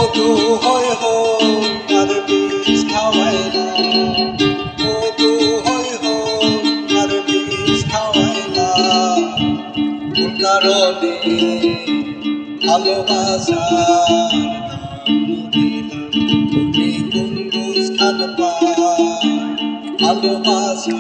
মধু হয়ে হোক আর বিষ খাওয়াইলা, মধু হয়ে হোক আর বিষ খাওয়াইলা, কোন কারণে ভালোবাসার তুমি কোন বুঝখান পাই ভালোবাসা।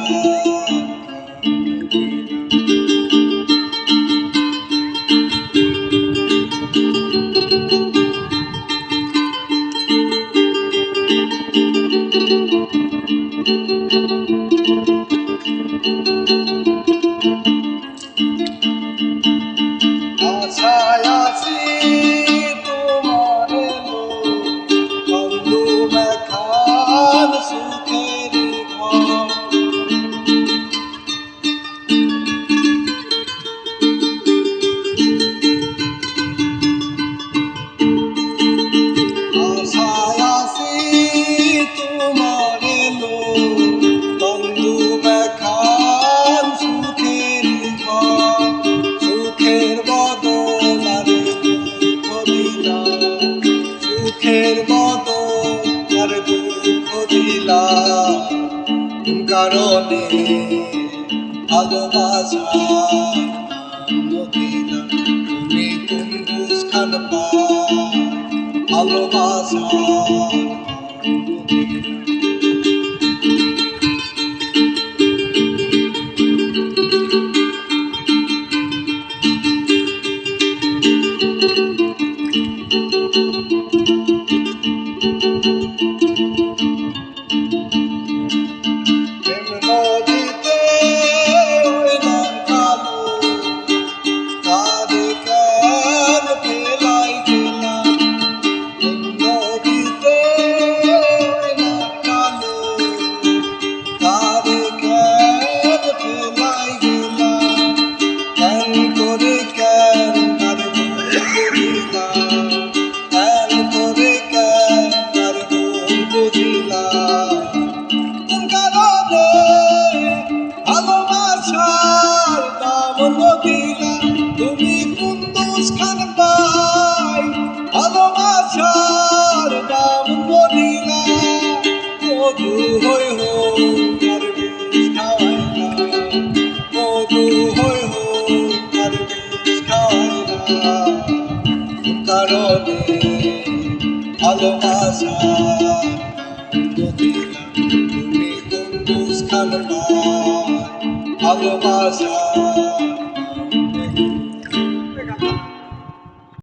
আশায় আছি তোমার বন্ধু মেখান সুখের ঘর, আশায় আছি তোমার বন্ধু মেখান সুখের ঘর, সুখের বদল আর দুঃখ দিলা, সুখের বদল আর দুঃখ দিলা, কোন কারণে ভালোবাসার নাম দিলা, তুমি কোন বুঝখান পাই ভালোবাসার নাম দিলা। প্রেম নদীতে হইলাম কালো, কারে কেন ফেলাই গেলাম, প্রেম নদীতে হইলাম কালো, কারে কেন ফেলাই গেলাম, কেন করে কেন আর বুঝিলাম, কেন করে কেন আর বুঝিলাম, ভালোবাসার দাম দিলা, তুমি কোন দুষ্খান পাই ভালোবাসার দাম দিলা, মধু হয়ে হোক আর বিষ খাওয়াইলা, মধু হয়ে হোক আর বিষ খাওয়াইলা, কোন কারণে ভালোবাসার দিলা, তুমি কোন দুষ্খান পাই ভালোবাসা।